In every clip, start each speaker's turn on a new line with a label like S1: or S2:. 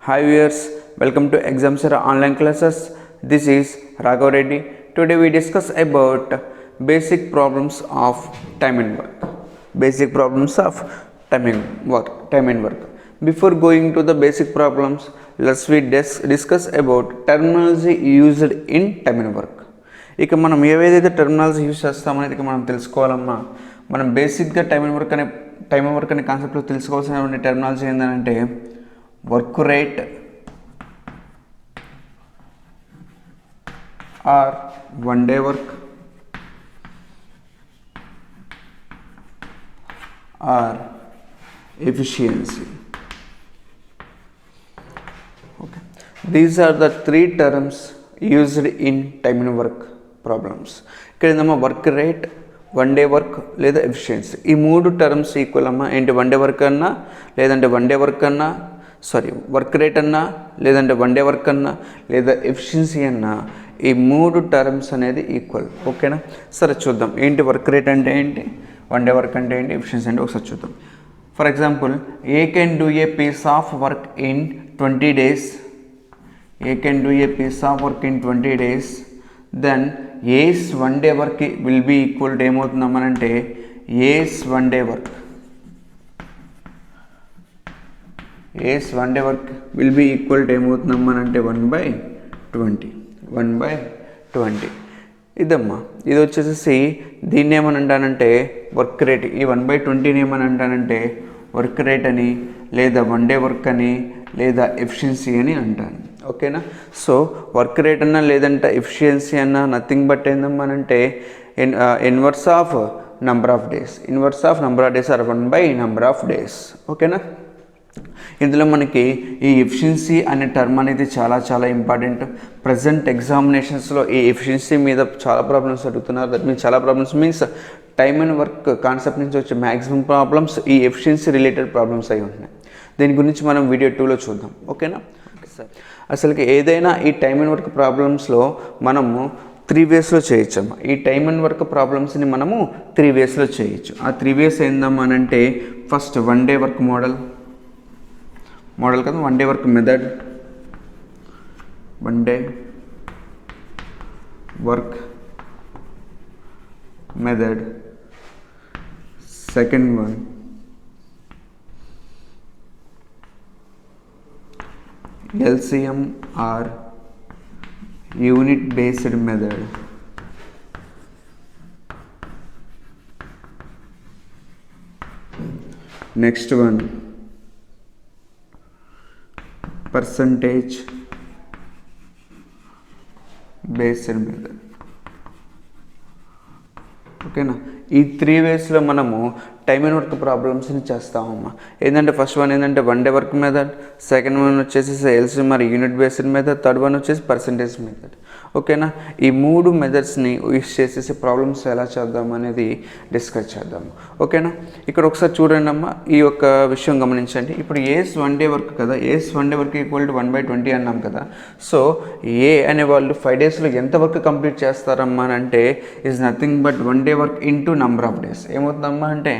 S1: Hi viewers, welcome to Examsera online classes. This is Raghav Reddy. Today we discuss about basic problems of time and work. Basic problems of time and work. Before going to the basic problems, let's we discuss about terminology used in time and work. ఇక మనం ఏవైతే terminology use చేస్తామనేది ఇక మనం తెలుసుకోవాలమ్మా. మనం బేసిక్గా time and work అనే కాన్సెప్ట్లో తెలుసుకోవాల్సిన టర్మినాలజీ ఏంటంటే work rate or one day work or efficiency. Okay, these are the three terms used in time and work problems. ఇక్కడ ఏందమ్మా, work rate, one day work లేదా ఎఫిషియన్సీ, ఈ మూడు టర్మ్స్ ఈక్వల్ అమ్మా. ఏంటి, వన్ డే వర్క్ అన్నా లేదంటే work rate అన్నా లేదంటే వన్ డే వర్క్ అన్నా లేదా ఎఫిషియన్సీ అన్నా, ఈ మూడు టర్మ్స్ అనేది ఈక్వల్. ఓకేనా? సరే చూద్దాం, ఏంటి వర్క్ రేట్ అంటే ఏంటి, వన్ డే వర్క్ అంటే ఏంటి, ఎఫిషియన్సీ అంటే ఒకసారి చూద్దాం. For example, A can do a piece of work in 20 days. A can do a piece of work in 20 days. Then A's one day work will be equal to ఏమవుతుందమ్మనంటే A's one day work. A's one day work will be equal to ఏమవుతుందమ్మనంటే 1/20. ఇదమ్మా, ఇది వచ్చేసి దీన్ని ఏమని అంటానంటే work rate. ఈ 1/20ని ఏమని అంటానంటే work rate అని, లేదా one day work అని, లేదా ఎఫిషియన్సీ అని అంటాను. ఓకేనా? సో వర్క్ రేట్ అన్నా లేదంటే ఎఫిషియన్సీ అన్నా నథింగ్ బట్ ఏందమ్మనంటే inverse of number of days. Inverse of number of days or 1/number of days. ఓకేనా? ఇందులో మనకి ఈ ఎఫిషియన్సీ అనే టర్మ్ అనేది చాలా చాలా ఇంపార్టెంట్. ప్రజెంట్ ఎగ్జామినేషన్స్లో ఈ ఎఫిషియన్సీ మీద చాలా ప్రాబ్లమ్స్ అడుగుతున్నారు. దట్ మీన్స్ చాలా problems means time and work concept నుంచి వచ్చే మ్యాక్సిమం ప్రాబ్లమ్స్ ఈ ఎఫిషియన్సీ రిలేటెడ్ ప్రాబ్లమ్స్ అయి ఉన్నాయి. దీని గురించి మనం వీడియో 2లో చూద్దాం. ఓకేనా? అసలుకి ఏదైనా ఈ టైమ్ అండ్ వర్క్ ప్రాబ్లమ్స్లో మనము 3 waysలో చేయొచ్చమ్మా. ఈ టైమ్ అండ్ వర్క్ ప్రాబ్లమ్స్ని మనము 3 waysలో చేయొచ్చు. ఆ 3 ways ఏందమ్మా అంటే, first one day work model కదా, one day work method, one day work method. Second one LCM or unit based method. Next one, percentage based method. ఓకేనా? ఈ 3 waysలో మనము టైమ్ అండ్ వర్క్ ప్రాబ్లమ్స్ని చేస్తామమ్మా. ఏంటంటే ఫస్ట్ వన్ ఏంటంటే one day work method, second one వచ్చేసి LCM మరి unit based method, third one వచ్చేసి percentage method. ఓకేనా? ఈ 3 మెథడ్స్ని యూస్ చేసేసి ప్రాబ్లమ్స్ ఎలా చేద్దాం అనేది డిస్కస్ చేద్దాము. ఓకేనా? ఇక్కడ ఒకసారి చూడండి అమ్మా, ఈ యొక్క విషయం గమనించండి. ఇప్పుడు ఏస్ వన్ డే వర్క్ కదా, as one day work equal to 1/20 అన్నాం కదా. సో ఏ అనే వాళ్ళు 5 daysలో ఎంత వర్క్ కంప్లీట్ చేస్తారమ్మా అని అంటే is nothing but one day work into number of days. ఏమవుతుందమ్మా అంటే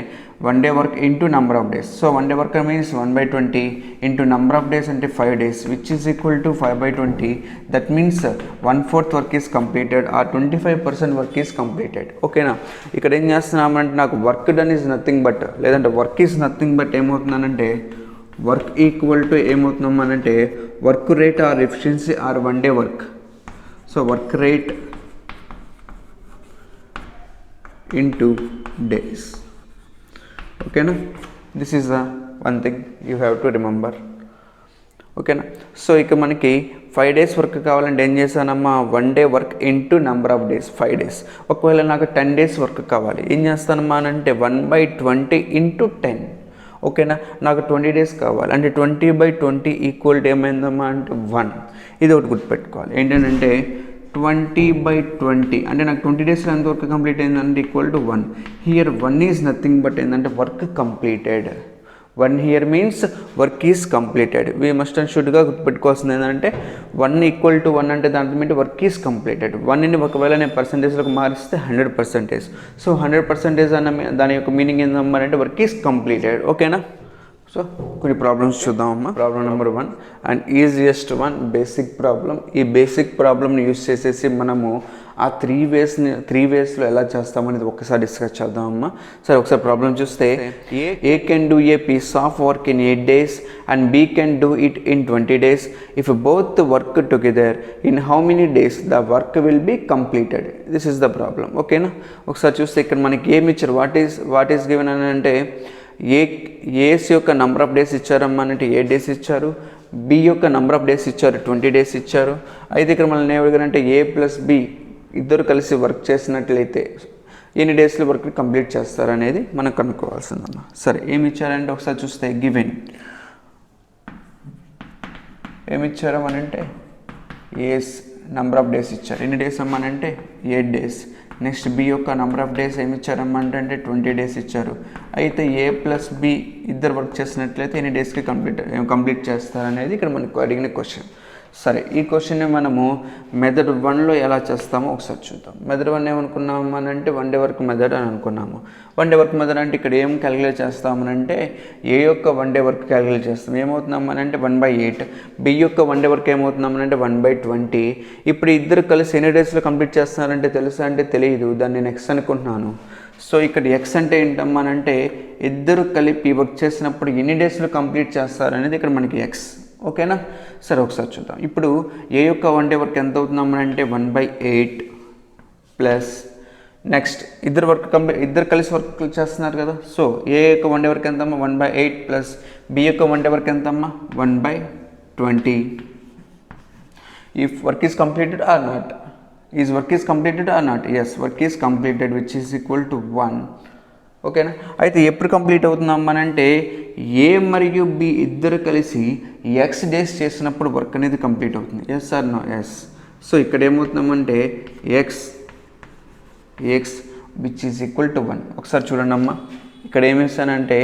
S1: one day work into number of days. So one day work means 1/20 into number of days అంటే 5 days, which is equal to 5/20. That means 1/4 work is completed or 25% work is completed. ఓకేనా? ఇక్కడ ఏం చేస్తున్నామంటే నాకు work done is nothing but, లేదంటే work is nothing but ఏమవుతుందనంటే work equal to ఏమవుతున్నామనంటే work rate or efficiency or one day work. So work rate into days. ఓకేనా? This is the one thing you have to remember. ఓకేనా? So ఇక మనకి 5 days work కావాలంటే ఏం చేశానమ్మా, one day work into number of days 5 days. ఒకవేళ నాకు 10 days work కావాలి, ఏం చేస్తానమ్మా అంటే 1/20 ఇంటూ 10. ఓకేనా? నాకు 20 days కావాలి అంటే 20/20 ఈక్వల్ టు ఏమైందమ్మా అంటే 1. ఇది ఒకటి గుర్తుపెట్టుకోవాలి. ఏంటంటే 20/20 అంటే నాకు 20 daysలో ఎంత వర్క్ కంప్లీట్ అయిందంటే equal to 1. Here 1 is nothing but ఏంటంటే work completed. 1 here means work is completed. We must and షుడ్గా గుర్తుపెట్టుకోవాల్సింది ఏంటంటే 1 ఈక్వల్ టు 1 అంటే దాని అర్థం వర్క్ ఈజ్ కంప్లీటెడ్. 1ని ఒకవేళ నేను పర్సంటేజ్లోకి మారిస్తే 100%. సో 100% అన్న దాని యొక్క మీనింగ్ ఏంటంటే వర్క్ ఈజ్ కంప్లీటెడ్. ఓకేనా? సో కొన్ని ప్రాబ్లమ్స్ చూద్దామమ్మా. Problem number 1 and easiest one basic problem. ఈ బేసిక్ ప్రాబ్లమ్ని యూజ్ చేసేసి మనము ఆ త్రీ వేస్లో ఎలా చేస్తామనేది ఒకసారి డిస్కస్ చేద్దామమ్మా. సరే ఒకసారి ప్రాబ్లం చూస్తే A can do a piece of work in 8 days and B can do it in 20 days. If both work together in how many days the work will be completed. This is the problem. ఓకేనా, ఒకసారి చూస్తే ఇక్కడ మనకి ఏమి ఇచ్చారు, what is given అని అంటే ఏస్ యొక్క నెంబర్ ఆఫ్ డేస్ ఇచ్చారమ్మా అంటే 8 days ఇచ్చారు. బి యొక్క నెంబర్ ఆఫ్ డేస్ ఇచ్చారు 20 days ఇచ్చారు. అయితే ఇక్కడ మనల్ని ఏమడిగారంటే ఏ ప్లస్ బి ఇద్దరు కలిసి వర్క్ చేసినట్లయితే ఎన్ని డేస్లో వర్క్ కంప్లీట్ చేస్తారనేది మనం కనుక్కోవాల్సిందమ్మా. సరే ఏమి ఇచ్చారంటే ఒకసారి చూస్తే గివెన్ ఏమి ఇచ్చారు అనంటే ఏస్ నెంబర్ ఆఫ్ డేస్ ఇచ్చారు. ఎన్ని డేస్ అమ్మానంటే 8 days. నెక్స్ట్ బి యొక్క నెంబర్ ఆఫ్ డేస్ ఏమి ఇచ్చారమ్మంటే 20 days ఇచ్చారు. అయితే ఏ ప్లస్ బి ఇద్దరు వర్క్ చేసినట్లయితే ఎన్ని డేస్కి కంప్లీట్ చేస్తారనేది ఇక్కడ మనకు అడిగిన క్వశ్చన్. సరే ఈ క్వశ్చన్ని మనము మెథడ్ 1లో ఎలా చేస్తామో ఒకసారి చూద్దాం. మెథడ్ 1 ఏమనుకున్నాము అంటే 1 day వర్క్ మెథడ్ అని అనుకున్నాము. 1 day వర్క్ మెథడ్ అంటే ఇక్కడ ఏం క్యాలిక్యులేట్ చేస్తామనంటే ఏ యొక్క 1 day వర్క్ క్యాలిక్యులేట్ చేస్తాం. ఏమవుతున్నామనంటే 1/8. బి యొక్క 1 day వర్క్ ఏమవుతున్నామనంటే 1/20. ఇప్పుడు ఇద్దరు కలిసి ఎన్ని డేస్లో కంప్లీట్ చేస్తున్నారంటే తెలుసా అంటే తెలియదు, దాన్ని నేను ఎక్స్ అనుకుంటున్నాను. సో ఇక్కడ ఎక్స్ అంటే ఏంటమ్మానంటే ఇద్దరు కలిపి వర్క్ చేసినప్పుడు ఎన్ని డేస్లో కంప్లీట్ చేస్తారనేది ఇక్కడ మనకి ఎక్స్. ఓకేనా, సరే ఒకసారి చూద్దాం. ఇప్పుడు ఏ యొక్క 1 day వర్క్ ఎంత అవుతుందమ్మంటే 1/8 ప్లస్ నెక్స్ట్ ఇద్దరు కలిసి వర్క్ చేస్తున్నారు కదా. సో ఏ యొక్క 1 day వర్క్ ఎంతమ్మా 1/8 ప్లస్ బి యొక్క 1 day వర్క్ ఎంతమ్మా 1/20. If work is completed or not, is work is completed or not, yes work is completed which is equal to 1. ఓకేనా, అయితే ఎప్పుడు కంప్లీట్ అవుతుందమ్మనంటే ఏ మరియు బి ఇద్దరు కలిసి ఎక్స్ డేస్ చేసినప్పుడు వర్క్ అనేది కంప్లీట్ అవుతుంది. Yes or no, yes. So ఇక్కడ ఏమవుతుందమ్మంటే X which is equal to 1. ఒకసారి చూడండి అమ్మా, ఇక్కడ ఏమేస్తానంటే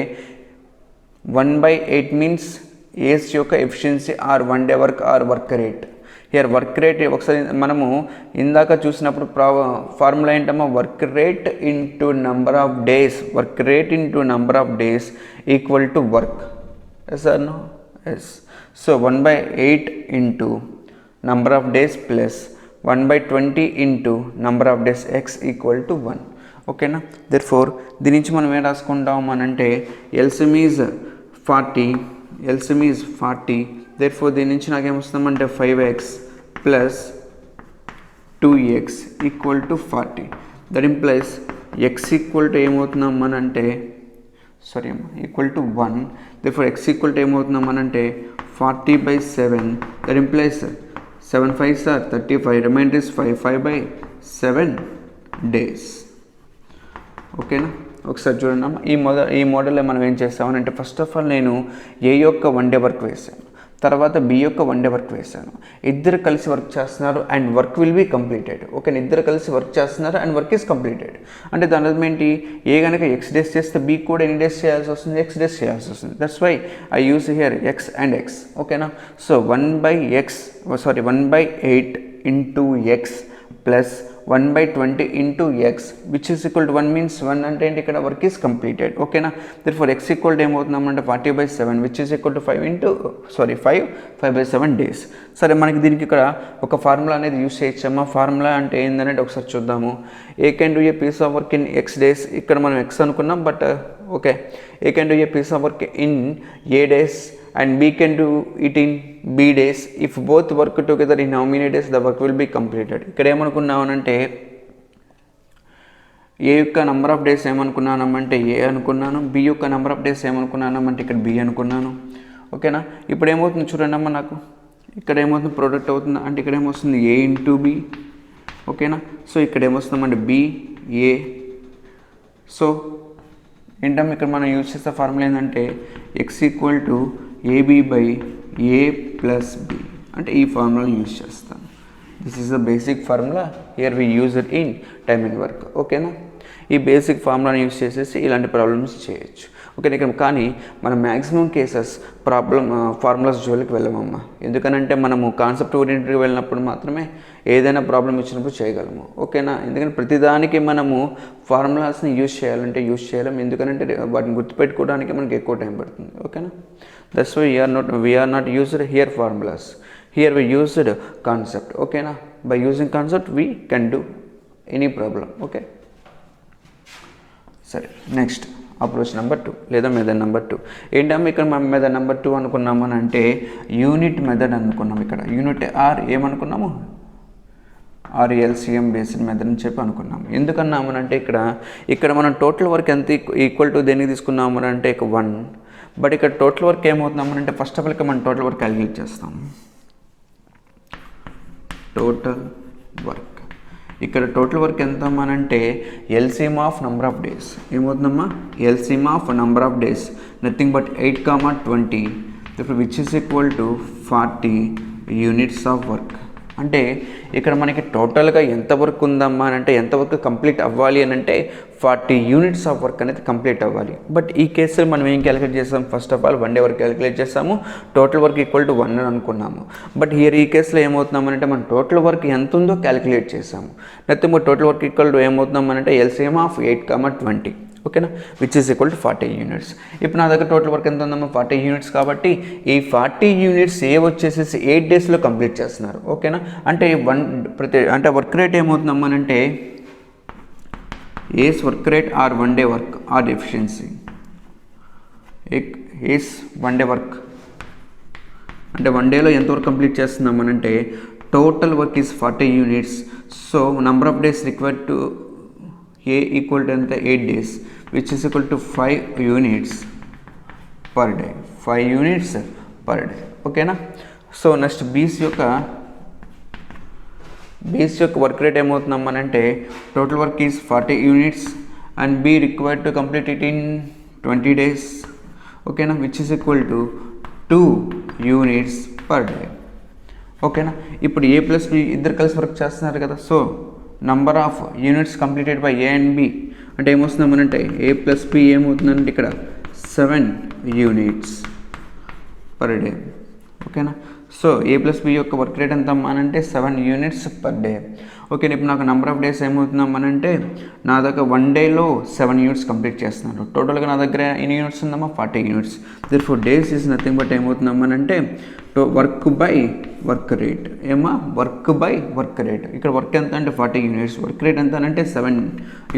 S1: 1/8 మీన్స్ ఏస్ యొక్క efficiency or 1 day work or work rate. Here work rate ఒకసారి మనము ఇందాక చూసినప్పుడు ఫార్ములా ఏంటమ్మా work rate into number of days, work rate into number of days equal to work. Yes or no, yes. So 1/8 into number of days plus 1/20 into number of days X equal to 1. ఓకేనా, therefore దీని నుంచి మనం ఏం రాసుకుంటాం అనంటే LCM is 40. therefore దీని నుంచి నాకేమొస్తుందంటే 5x plus 2x equal to 40. that implies x equal to ఏమవుతుందమ్మనంటే equal to 1. therefore x equal to ఏమవుతుందమ్మనంటే 40/7. that implies 7 5s are 35, remainder is 5/7 days. ఓకేనా, ఒకసారి చూడండి అమ్మ, ఈ మోడల్లో మనం ఏం చేస్తామనంటే ఫస్ట్ ఆఫ్ ఆల్ నేను ఏ యొక్క 1 day వర్క్ వేసాను, తర్వాత బి యొక్క 1 day వర్క్ వేసాను. ఇద్దరు కలిసి వర్క్ చేస్తున్నారు and work will be completed. Okay, ఇద్దరు కలిసి వర్క్ చేస్తున్నారు అండ్ వర్క్ ఈజ్ కంప్లీటెడ్ అంటే దాని అర్థం ఏంటి, ఏ కనుక ఎక్స్ డేస్ చేస్తే బి కూడా ఎన్ని డేస్ చేయాల్సి వస్తుంది, ఎక్స్ డేస్ చేయాల్సి వస్తుంది. That's why I use here x and x. ఓకేనా, so 1/8 into x plus 1/20 into x which is equal to 1 means 1 అంటే ఏంటి ఇక్కడ వర్క్ ఈజ్ కంప్లీటెడ్. ఓకేనా, దెర్ఫోర్ ఎక్స్ ఈక్వల్ టు ఏమవుతుందంటే 40/7 which is equal to 5/7 days. సరే మనకి దీనికి ఇక్కడ ఒక ఫార్ములా అనేది యూస్ చేయొచ్చమ్మా. ఫార్ములా అంటే ఏంటంటే ఒకసారి చూద్దాము. A can do a piece of work in X days, ఇక్కడ మనం ఎక్స్ అనుకున్నాం but okay, A can do a piece of work in A days and B can do it in B days. if both work together in how many days the work will be completed. ఇక్కడ ఏమనుకున్నామనంటే ఏ యొక్క number of days ఏమనుకున్నానమంటే ఏ అనుకున్నాను, B యొక్క number of days ఏమనుకున్నానమంటే ఇక్కడ B అనుకున్నాను. ఓకేనా, ఇప్పుడు ఏమవుతుంది చూడండి అమ్మ, నాకు ఇక్కడ ఏమవుతుంది ప్రోడక్ట్ అవుతుంది అంటే ఇక్కడ ఏమొస్తుంది ఏ ఇంటూ బి. ఓకేనా, సో ఇక్కడ ఏమొస్తుందంటే బి ఏ. సో ఏంటమ్మా ఇక్కడ మనం యూజ్ చేసే ఫార్ములా ఏంటంటే X equal to AB/A plus B అంటే ఈ ఫార్ములా యూజ్ చేస్తాను. This is the basic formula, here we use it in time and work. ఓకేనా, ఈ బేసిక్ ఫార్ములాని యూజ్ చేసేసి ఇలాంటి ప్రాబ్లమ్స్ చేయొచ్చు. ఓకే. ఇక్కడ కానీ మనం మ్యాక్సిమం కేసెస్ ఫార్ములాస్ జోలికి వెళ్ళమమ్మా. ఎందుకనంటే మనము కాన్సెప్ట్ ఓరియంటెడ్గా వెళ్ళినప్పుడు మాత్రమే ఏదైనా ప్రాబ్లం ఇచ్చినప్పుడు చేయగలము. ఓకేనా. ఎందుకంటే ప్రతిదానికి మనము ఫార్ములాస్ని యూజ్ చేయలేం. ఎందుకంటే వాటిని గుర్తుపెట్టుకోవడానికి మనకి ఎక్కువ టైం పడుతుంది. ఓకేనా. That's why we are not used here formulas. Here we used concept. ఓకేనా. by using concept we can do any problem. Okay. సరే, నెక్స్ట్ అప్రోచ్ నెంబర్ 2 లేదా మెథడ్ నెంబర్ 2. ఏంటమ్మా ఇక్కడ మనం మెథడ్ నెంబర్ 2 అనుకున్నాము అని అంటే యూనిట్ మెథడ్ అనుకున్నాం. ఇక్కడ యూనిట్ ఏమనుకున్నాము, ఎల్సిఎం బేస్డ్ మెథడ్ అని చెప్పి అనుకున్నాము. ఎందుకన్నాము అంటే ఇక్కడ మనం టోటల్ వర్క్ ఎంత ఈక్వల్ టు దేనికి తీసుకున్నాము అంటే 1. బట్ ఇక్కడ టోటల్ వర్క్ ఏమవుతున్నాము అంటే ఫస్ట్ ఆఫ్ ఆల్ మనం టోటల్ వర్క్ క్యాలిక్యులేట్ చేస్తాం. టోటల్ వర్క్ ఇక్కడ టోటల్ వర్క్ ఎంత అమ్మానంటే LCM of number of days. ఏమవుతుందమ్మా, LCM of number of days nothing but 8, 20 which is equal to 40 units of work. అంటే ఇక్కడ మనకి టోటల్గా ఎంత వర్క్ ఉందమ్మా అని అంటే ఎంత వర్క్ కంప్లీట్ అవ్వాలి అని అంటే 40 యూనిట్స్ ఆఫ్ వర్క్ అనేది కంప్లీట్ అవ్వాలి. బట్ ఈ కేసులో మనం ఏం క్యాలిక్యులేట్ చేస్తాం, first of all 1 day work calculate చేస్తాము. టోటల్ వర్క్ ఈక్వల్ టు 1 అని అనుకున్నాము. బట్ హియర్ ఈ కేసులో ఏమవుతున్నామంటే మనం టోటల్ వర్క్ ఎంత ఉందో క్యాలిక్యులేట్ చేసాము. Nothing but total work equal to ఏమవుతున్నామంటే ఎల్సిఎం ఆఫ్ 8, 20. ఓకేనా, which is equal to 40 units. ఇప్పుడు నా దగ్గర టోటల్ వర్క్ ఎంత ఉందమ్మా 40 యూనిట్స్. కాబట్టి ఈ 40 యూనిట్స్ వచ్చేసేసి 8 డేస్లో కంప్లీట్ చేస్తున్నారు. ఓకేనా. అంటే వర్క్ రేట్ ఏమవుతుందమ్మా అంటే A's work rate or 1 day work or efficiency. A's 1 day work అంటే 1 డేలో ఎంతవరకు కంప్లీట్ చేస్తున్నామనంటే total work is 40 units. So number of days required to A equal to ఎంత 8 days which is equal to 5 units per day. 5 units per day. ఓకేనా. So next B's యొక్క work rate ఏమవుతుందమ్మనంటే total work is 40 units and B required to complete it in 20 days. ఓకేనా, which is equal to 2 units per day. ఓకేనా. ఇప్పుడు A plus B ఇద్దరు కలిసి work చేస్తున్నారు కదా. So number of units completed by A and B అంటే ఏమొస్తుందమ్మనంటే A plus B ఏమవుతుందంటే ఇక్కడ 7 యూనిట్స్ పర్ డే. ఓకేనా. సో A ప్లస్ B యొక్క వర్క్ రేట్ ఎంత అమ్మానంటే 7 యూనిట్స్ పర్ డే. ఓకే. ఇప్పుడు నాకు నెంబర్ ఆఫ్ డేస్ ఏమవుతుందమ్మానంటే నా దగ్గర 1 డేలో 7 యూనిట్స్ కంప్లీట్ చేస్తున్నాను. టోటల్గా నా దగ్గర ఎన్ని యూనిట్స్ ఉందమ్మా 40 units. Therefore days is nothing but ఏమవుతుందమ్మానంటే work by work rate. Work by work rate. ఇక్కడ వర్క్ ఎంత అంటే 40 యూనిట్స్, వర్క్ రేట్ ఎంత అంటే 7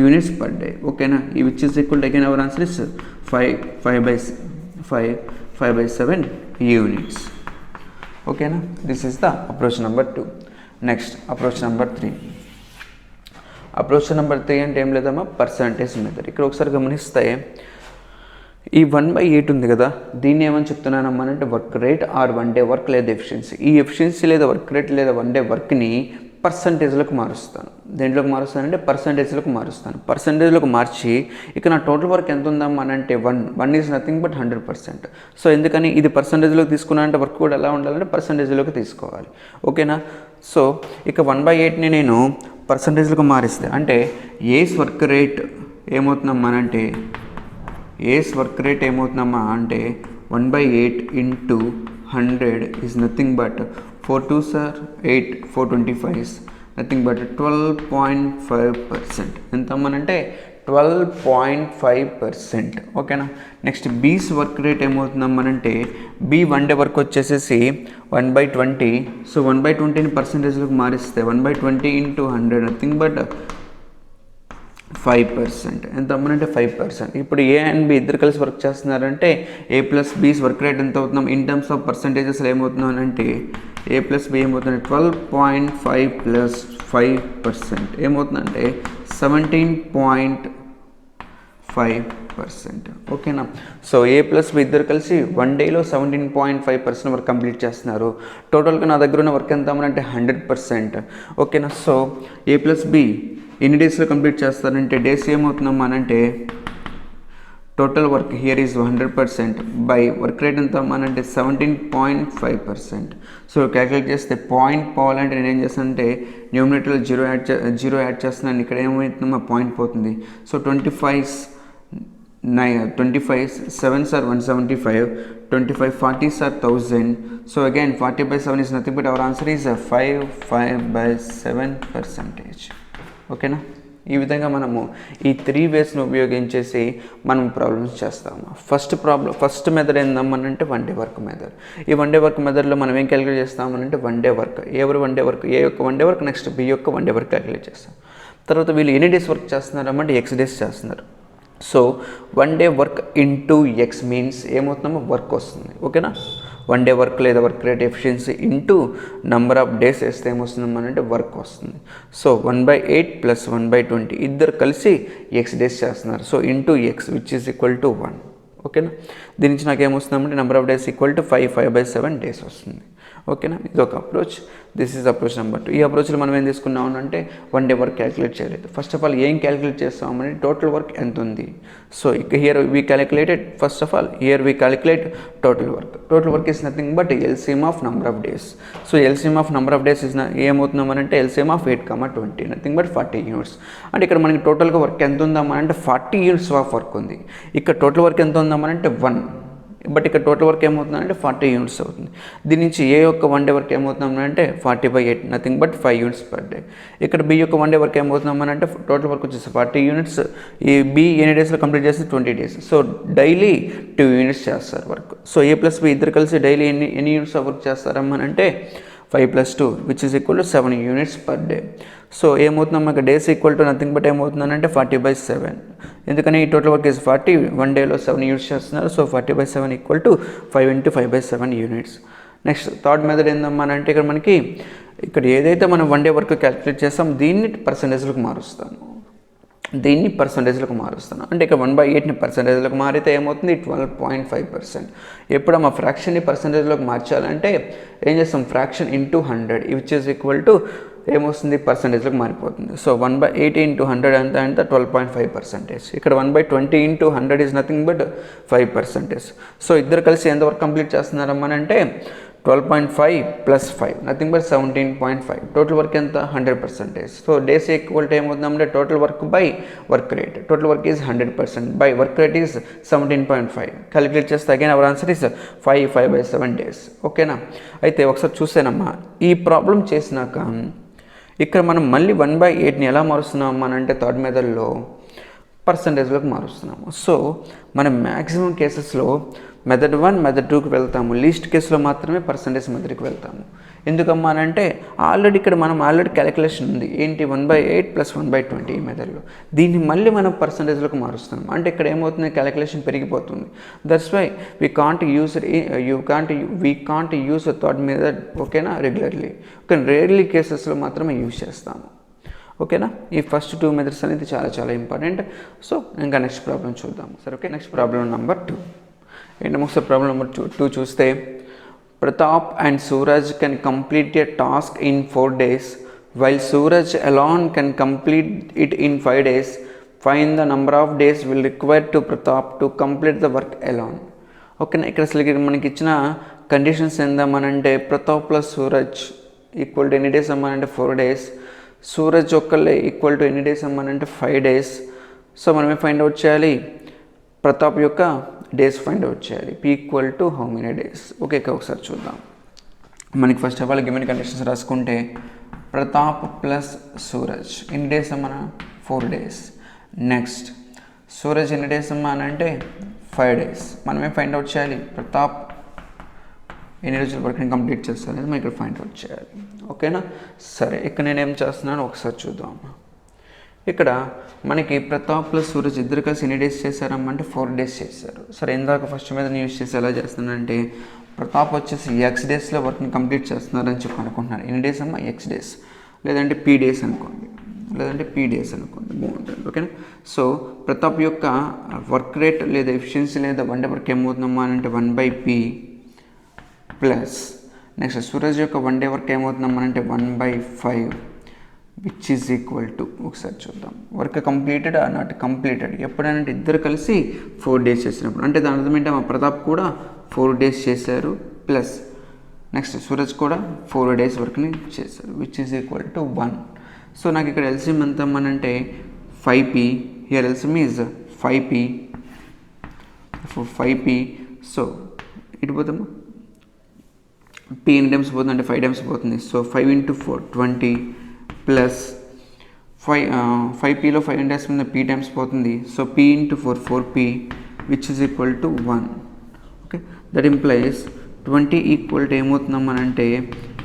S1: యూనిట్స్ పర్ డే. ఓకేనా. ఈ which is equal to again our answer is 5 by 7 units. ఓకేనా. This is the approach number 2. Next approach number 3. Approach number 3 అంటే ఏం లేదమ్మా పర్సంటేజ్ మెథడ్. ఇక్కడ ఒకసారి గమనిస్తే ఈ 1/8 ఉంది కదా, దీన్ని ఏమని చెప్తున్నానమ్మా అంటే work rate or 1 day work లేదా ఎఫిషియన్సీ. ఈ ఎఫిషియన్సీ లేదా వర్క్ రేట్ లేదా 1 డే వర్క్ని పర్సంటేజ్లకు మారుస్తాను. దేంట్లోకి మారుస్తానంటే పర్సంటేజ్లకు మారుస్తాను. పర్సంటేజ్లకు మార్చి ఇక నా టోటల్ వర్క్ ఎంత ఉందమ్మా అంటే 1 ఈజ్ నథింగ్ బట్ 100%. సో ఎందుకని ఇది పర్సంటేజ్లోకి తీసుకున్నా అంటే వర్క్ కూడా ఎలా ఉండాలంటే పర్సంటేజ్లోకి తీసుకోవాలి. ఓకేనా. సో ఇక 1/8ని నేను పర్సంటేజ్లకు మారిస్తే అంటే ఏస్ వర్క్ రేట్ ఏమవుతుందమ్మా అంటే 1/8 into 100 is nothing but 4 2s are 8, 425 nothing but 12.5%. ఎంతమ్మనంటే 12.5%. ఓకేనా. నెక్స్ట్ బీస్ వర్క్ రేట్ ఏమవుతుందమ్మనంటే బి 1 డే వర్క్ వచ్చేసేసి 1/20. సో 1/20ని పర్సంటేజ్లకు మారిస్తే 1/20 ఇంటూ 100 నథింగ్ బట్ 5%. ఎంత అమ్మనంటే 5%. ఇప్పుడు ఏ అండ్ బి ఇద్దరు కలిసి వర్క్ చేస్తున్నారంటే A ప్లస్ బీస్ వర్క్ రేట్ ఎంత అవుతున్నాం ఇన్ టర్మ్స్ ఆఫ్ పర్సంటేజెస్లో ఏమవుతున్నాం అంటే A ప్లస్ బి ఏమవుతుంది 12.5 ప్లస్ 5% ఏమవుతుందంటే 17.5%. ఓకేనా. సో A ప్లస్ బి ఇద్దరు కలిసి 1 డేలో 17.5% వర్క్ కంప్లీట్ చేస్తున్నారు. టోటల్గా నా దగ్గర ఉన్న వర్క్ ఎంత అమ్మనంటే 100%. ఓకేనా. సో A ప్లస్ బి ఎన్ని డేస్లో కంప్లీట్ చేస్తారంటే డేస్ ఏమవుతుందమ్మా అంటే total work here is 100% by work rate ఎంత అమ్మానంటే 17.5%. సో క్యాలిక్యులేట్ చేస్తే పాయింట్ పోవాలంటే నేను ఏం చేస్తానంటే న్యూమినేటర్లో జీరో యాడ్ చేస్తున్నాను. ఇక్కడ ఏమవుతుందమ్మా పాయింట్ పోతుంది. So 25 25 7s are 175, 25 40s are 1000. So again 40 by 7 is nothing but our answer is 5 by 7 percentage. ఓకేనా? ఈ విధంగా మనము ఈ 3 వేస్ను ఉపయోగించేసి మనం ప్రాబ్లమ్స్ చేస్తాము. ఫస్ట్ మెథడ్ ఏందమ్మనంటే వన్ డే వర్క్ మెథడ్. ఈ వన్ డే వర్క్ మెథడ్లో మనం ఏం క్యాలిక్యులేట్ చేస్తామనంటే వన్ డే వర్క్, ఎవరు వన్ డే వర్క్, ఏ యొక్క one day work, next B యొక్క వన్ డే వర్క్ క్యాలిక్యులేట్ చేస్తాం. తర్వాత వీళ్ళు ఎన్ని డేస్ వర్క్ చేస్తున్నారమ్మంటే ఎక్స్ డేస్ చేస్తున్నారు. So one day work into x means ఏమవుతుందో వర్క్ వస్తుంది. ఓకేనా? వన్ డే వర్క్ లేదా work rate efficiency into number of days వేస్తే ఏమొస్తుందమ్మనంటే వర్క్ వస్తుంది. సో 1/8 + 1/20 ఇద్దరు కలిసి ఎక్స్ డేస్ చేస్తున్నారు. So into x which is equal to 1. ఓకేనా? దీని నుంచి నాకు ఏమొస్తుందంటే number of days equal to 5 by 7 days వస్తుంది. ఓకేనా? ఇది ఒక approach. This is approach number 2. ఈ అప్రోచ్లో మనం ఏం తీసుకున్నాము అంటే వన్ డే వర్క్ క్యాలిక్యులేట్ చేయలేదు. ఫస్ట్ ఆఫ్ ఆల్ ఏం క్యాలిక్యులేట్ చేస్తామని టోటల్ వర్క్ ఎంత ఉంది. So here we calculated first of all here we calculate total work. Total work is nothing but LCM of number of days. So LCM of number of days is ఏమవుతుందమ్మనంటే LCM of 8, 20 nothing but 40 units. అంటే ఇక్కడ మనకి టోటల్గా work ఎంత ఉందమ్మనంటే 40 units of work ఉంది. ఇక్కడ total work ఎంత ఉందమ్మనంటే 1, but ఇక్కడ టోటల్ వర్క్ ఏమవుతుందంటే 40 యూనిట్స్ అవుతుంది. దీని నుంచి ఏ యొక్క వన్ డే వర్క్ ఏమవుతుందంటే 40/8 nothing but 5 units per day. ఇక్కడ బి యొక్క వన్ డే వర్క్ ఏమవుతుందమ్మనంటే టోటల్ వర్క్ వచ్చేసి 40 యూనిట్స్. ఈ బి ఎన్ని డేస్లో కంప్లీట్ చేస్తే 20 డేస్. సో డైలీ 2 యూనిట్స్ చేస్తారు work. So A plus B ఇద్దరు కలిసి డైలీ ఎన్ని యూనిట్స్ ఆఫ్ వర్క్ చేస్తారమ్మనంటే 5 + 2 which is equal to 7 units per day. So ఏమవుతుందమ్మా ఇక్కడ days equal to nothing but ఏమవుతుందంటే 40/7. ఎందుకని ఈ టోటల్ వర్క్ ఈజ్ 40, వన్ డేలో 7 యూనిట్స్ చేస్తున్నారు. So 40/7 equal to 5 × 5/7 units. Next third method ఏందమ్మా అంటే ఇక్కడ మనకి ఇక్కడ ఏదైతే మనం వన్ డే వర్క్ క్యాలిక్యులేట్ చేస్తాం దీన్ని పర్సంటేజ్లకు మారుస్తాను. అంటే ఇక్కడ 1/8ని పర్సంటేజ్లకు మారితే ఏమవుతుంది 12.5%. ఎప్పుడు మా ఫ్రాక్షన్ని పర్సంటేజ్లోకి మార్చాలంటే ఏం చేస్తాం fraction into 100 which is equal to ఏమొస్తుంది పర్సంటేజ్లోకి మారిపోతుంది. సో 1/8 × 100 ఎంత 12.5%. ఇక్కడ 1/20 × 100 ఈజ్ నథింగ్ బట్ 5%. సో ఇద్దరు కలిసి ఎంతవరకు కంప్లీట్ చేస్తున్నారమ్మనంటే 12.5 + 5 నథింగ్ బట్ 17.5. టోటల్ వర్క్ ఎంత 100%. సో డేస్ ఈక్వల్ టు ఏమవుతుందంటే total work by work rate. Total work is 100% by work rate is 17.5. Calculate చేస్తే again our answer is 5/7 days. ఓకేనా? అయితే ఒకసారి చూసానమ్మా ఈ ప్రాబ్లం చేసినాక ఇక్కడ మనం మళ్ళీ 1/8ని ఎలా మారుస్తున్నాం అంటే థర్డ్ మెథడ్లో పర్సంటేజ్లోకి మారుస్తున్నాము. సో మనం మ్యాక్సిమం కేసెస్లో మెథడ్ 1 మెథడ్ 2కి వెళ్తాము. లీస్ట్ కేసులో మాత్రమే పర్సంటేజ్ మెథడ్కి వెళ్తాము. ఎందుకమ్మా అంటే ఆల్రెడీ ఇక్కడ మనం క్యాలిక్యులేషన్ ఉంది ఏంటి 1/8 + 1/20 ఈ మెథడ్లో. దీన్ని మళ్ళీ మనం పర్సంటేజ్లోకి మారుస్తున్నాం. అంటే ఇక్కడ ఏమవుతుంది క్యాలిక్యులేషన్ పెరిగిపోతుంది. That's why we can't use third method. ఓకేనా? రెగ్యులర్లీ కానీ రేర్లీ కేసెస్లో మాత్రమే యూజ్ చేస్తాము. ఓకేనా? ఈ ఫస్ట్ 2 మెథడ్స్ అనేది చాలా చాలా ఇంపార్టెంట్. సో ఇంకా నెక్స్ట్ ప్రాబ్లం చూద్దాము. సరే ఓకే నెక్స్ట్ ప్రాబ్లం నెంబర్ 2 ఏంటంటే ఒకసారి ప్రాబ్లం నెంబర్ 2 చూస్తే Pratap and Suraj can complete a task in 4 days while Suraj alone can complete it in 5 days. Find the number of days will require to Pratap to complete the work alone. ఓకేనా? ఇక్కడ అసలు మనకి ఇచ్చిన conditions ఏందమ్మనంటే Pratap plus Suraj equal to ఎన్ని days అమ్మానంటే 4 days. Suraj ఒక్కళ్ళే equal to ఎన్ని డేస్ అమ్మానంటే 5 days. సో మనమే ఫైండ్ అవుట్ చేయాలి ప్రతాప్ యొక్క డేస్ ఫైండ్ అవుట్ చేయాలి. P equal to how many days. Okay ఒకసారి చూద్దాం. మనకి first of all given conditions రాసుకుంటే ప్రతాప్ ప్లస్ సూరజ్ ఎన్ని డేస్ అమ్మా 4 days. నెక్స్ట్ సూరజ్ ఎన్ని డేస్ అమ్మా అంటే 5 days. మనమే ఫైండ్ అవుట్ చేయాలి ప్రతాప్ ఎన్ని రోజుల వరకు కంప్లీట్ చేస్తారు అనేది మనం ఇక్కడ ఫైండ్ అవుట్ చేయాలి. ఓకేనా? సరే ఇక్కడ నేనేం చేస్తున్నాను ఒకసారి చూద్దాం. ఇక్కడ మనకి ప్రతాప్ ప్లస్ సూరజ్ ఇద్దరు కలిసి ఎన్ని డేస్ చేశారమ్మంటే 4 days చేశారు. సరే ఇందాక ఫస్ట్ మీద యూజ్ చేసి ఎలా చేస్తున్నానంటే ప్రతాప్ వచ్చేసి ఎక్స్ డేస్లో వర్క్ని కంప్లీట్ చేస్తున్నారని చెప్పి అనుకుంటున్నారు. ఎన్ని డేస్ అమ్మా ఎక్స్ డేస్ లేదంటే పీ డేస్ అనుకోండి బాగుంటుంది. ఓకేనా? సో ప్రతాప్ యొక్క వర్క్ రేట్ లేదా ఎఫిషియన్సీ లేదా వన్ డే వర్క్ ఏమవుతుందమ్మా అంటే 1/p ప్లస్ నెక్స్ట్ సూరజ్ యొక్క వన్ డే వర్క్ ఏమవుతుందమ్మా అంటే 1/5 విచ్ ఈజ్ ఈక్వల్ టు ఒకసారి చూద్దాం work completed or not completed. ఎప్పుడంటే ఇద్దరు కలిసి 4 days చేసినప్పుడు అంటే దాని అర్థం ఏంటంటే మా ప్రతాప్ కూడా 4 days చేశారు ప్లస్ నెక్స్ట్ సూరజ్ కూడా 4 days వర్క్ని చేశారు which is equal to 1. So నాకు ఇక్కడ ఎల్సిఎం ఎంత అమ్మనంటే 5p. Here LCM is 5p 5p. So ఇటు పోతాము, p ఎన్ని టైమ్స్ పోతుంది అంటే 5 టైమ్స్ పోతుంది. సో 5 × 4 20 ప్లస్ 5pలో 5 ఎన్ని టైమ్స్ పోతుంది, p టైమ్స్ పోతుంది. So p × 4 4p which is equal to 1. Okay, that implies 20 equal to ఏమవుతుందమ్మనంటే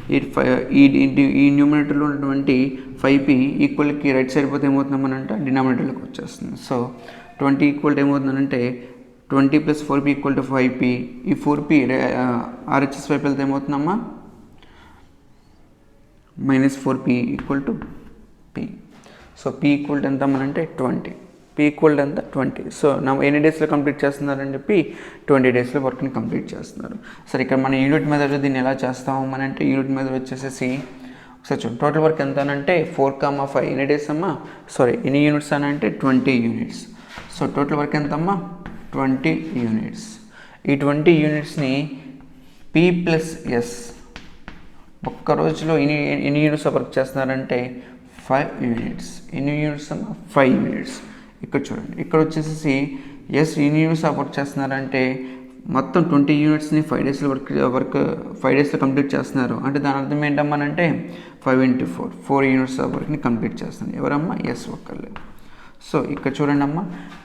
S1: ఈ న్యూమినేటర్లో ఉన్నటువంటి 5p ఈక్వల్కి రైట్ సైడ్ పోతే ఏమవుతుందమ్మనంటే డినామినేటర్లోకి వచ్చేస్తుంది. సో 20 ఈక్వల్ టు ఏమవుతుందంటే 20 + 4p ఈక్వల్ టు 5p. ఈ 4p RHS వైపు వెళ్తే ఏమవుతుందమ్మా -4p equal to p. So p equal to ఎంత అమ్మనంటే 20. p ఈక్వల్ టు ఎంత 20. సో నా ఎన్ని డేస్లో కంప్లీట్ చేస్తున్నారని చెప్పి 20 డేస్లో వర్క్ని కంప్లీట్ చేస్తున్నారు. సరే, ఇక్కడ మన యూనిట్ మెథడ్ దీన్ని ఎలా చేస్తాము అని అంటే యూనిట్ మెథడ్ వచ్చేసేసి ఒకసారి చూడండి. టోటల్ వర్క్ ఎంత అనంటే 4, 5 ఎన్ని డేస్ అమ్మా, సారీ ఎన్ని యూనిట్స్ అని అంటే 20 యూనిట్స్. సో టోటల్ వర్క్ ఎంత అమ్మా 20 యూనిట్స్. ఈ 20 యూనిట్స్ని p + s ఒక్క రోజులో ఎన్ని యూనిట్స్ వర్క్ చేస్తున్నారంటే 5 యూనిట్స్. ఎన్ని యూనిట్స్ అమ్మా 5 యూనిట్స్. ఇక్కడ చూడండి, ఇక్కడ వచ్చేసి ఎస్ ఎన్ని యూనిట్స్ వర్క్ చేస్తున్నారంటే మొత్తం 20 యూనిట్స్ని 5 డేస్లో వర్క్ 5 డేస్లో కంప్లీట్ చేస్తున్నారు. అంటే దాని అర్థం ఏంటమ్మానంటే 5 × 4 4 యూనిట్స్ ఆఫ్ వర్క్ని కంప్లీట్ చేస్తున్నారు. ఎవరమ్మా ఎస్ ఒక్కళ్ళే. సో ఇక్కడ చూడండి అమ్మా,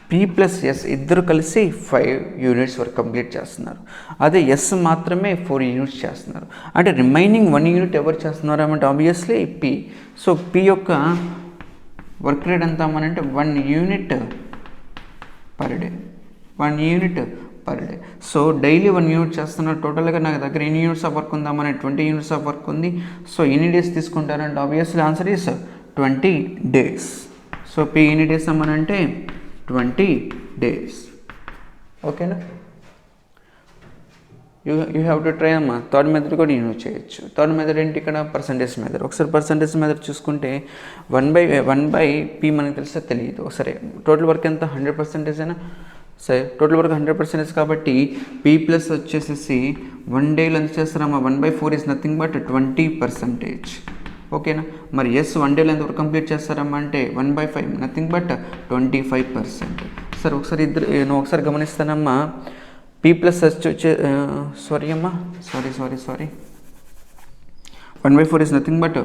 S1: p + s ఇద్దరు కలిసి 5 యూనిట్స్ వర్క్ కంప్లీట్ చేస్తున్నారు. అదే ఎస్ మాత్రమే 4 యూనిట్స్ చేస్తున్నారు. అంటే రిమైనింగ్ 1 యూనిట్ ఎవరు చేస్తున్నారు అంటే ఆబ్వియస్లీ p. సో p యొక్క వర్క్ రేట్ ఎంత అమ్మనంటే 1 unit per day. 1 unit per day. So daily 1 unit చేస్తున్నారు. టోటల్గా నాకు దగ్గర ఎన్ని యూనిట్స్ ఆఫ్ వర్క్ ఉందామని 20 యూనిట్స్ ఆఫ్ వర్క్ ఉంది. సో ఎన్ని డేస్ తీసుకుంటారంటే obviously answer is 20 days. So p ఎన్ని డేస్ అమ్మనంటే 20 డేస్. ఓకేనా, యూ హ్యావ్ టు ట్రై అమ్మా. థర్డ్ మెథడ్ కూడా యూజ్ చేయొచ్చు. థర్డ్ మెథడ్ ఏంటి, ఇక్కడ పర్సంటేజ్ మెథడ్. ఒకసారి పర్సంటేజ్ మెథడ్ చూసుకుంటే 1/p మనకు తెలిస్తే తెలియదు. సరే, టోటల్ వర్క్ ఎంత 100% అయినా సరే, టోటల్ వర్క్ 100% కాబట్టి p ప్లస్ వచ్చేసేసి 1 డేలో ఎంత చేస్తారమ్మా 1/4 ఈజ్ నథింగ్ బట్ 20%. ఓకేనా, మరి ఎస్ 1 డేలో ఎంత వర్క్ కంప్లీట్ చేస్తారమ్మా అంటే 1/5 నథింగ్ బట్ 25%. సరే, ఒకసారి నువ్వు ఒకసారి గమనిస్తానమ్మా, p + s సారీ అమ్మా sorry 1/4 is nothing but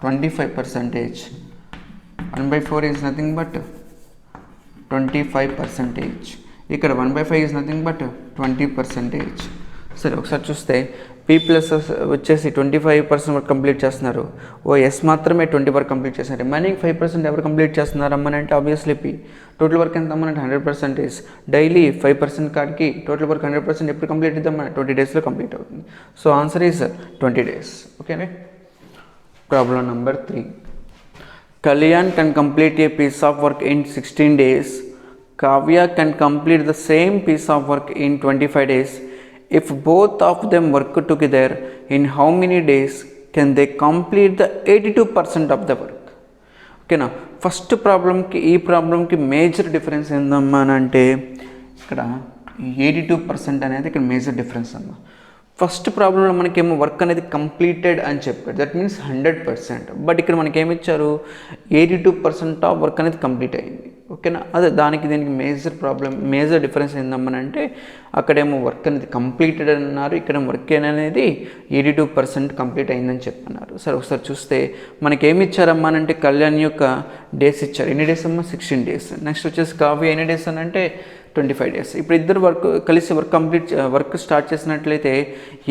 S1: 25%. 1/4 is nothing but 25%. ఇక్కడ 1/5 ఈజ్ నథింగ్ బట్ 20%. సరే, ఒకసారి చూస్తే p + s వచ్చేసి 25% వర్క్ కంప్లీట్ చేస్తున్నారు. s మాత్రమే 20 వర్క్ కంప్లీట్ చేస్తున్నారు. రిమైనింగ్ 5% ఎవరు కంప్లీట్ చేస్తున్నారు అమ్మని అంటే ఆబ్వియస్లీ p. టోటల్ వర్క్ ఎంత అమ్మనంటే 100%. డైలీ 5% కాడికి టోటల్ వర్క్ 100% ఎప్పుడు కంప్లీట్ అవుతామని 20 డేస్లో కంప్లీట్ అవుతుంది. So answer is 20 days. ఓకేనా. Problem number 3. Kalyan can complete a piece of work in 16 days. Kavya can complete the same piece of work in 25 days. If both of them work together, in how many days can they complete the 82% of the work? ఓకేనా, first ప్రాబ్లంకి ఈ ప్రాబ్లంకి major difference ఏందమ్మా అని అంటే ఇక్కడ 82% అనేది ఇక్కడ మేజర్ డిఫరెన్స్ అమ్మా. ఫస్ట్ ప్రాబ్లంలో మనకేమో వర్క్ అనేది కంప్లీటెడ్ అని చెప్పాడు, దట్ మీన్స్ 100%. బట్ ఇక్కడ మనకేమిచ్చారు 82% ఆఫ్ వర్క్ అనేది కంప్లీట్ అయింది. ఓకేనా, అదే దానికి దీనికి మేజర్ డిఫరెన్స్ ఏందమ్మనంటే అక్కడేమో వర్క్ అనేది కంప్లీటెడ్ అన్నారు, ఇక్కడ వర్క్ అనేది 82% కంప్లీట్ అయిందని చెప్పన్నారు. సరే, ఒకసారి చూస్తే మనకేమి ఇచ్చారమ్మా అంటే కళ్యాణ్ యొక్క డేస్ ఇచ్చారు. ఎన్ని డేస్ అమ్మా 16 డేస్. నెక్స్ట్ వచ్చేసి కావ్య ఎన్ని డేస్ అని అంటే 25 డేస్. ఇప్పుడు ఇద్దరు కలిసి వర్క్ స్టార్ట్ చేసినట్లయితే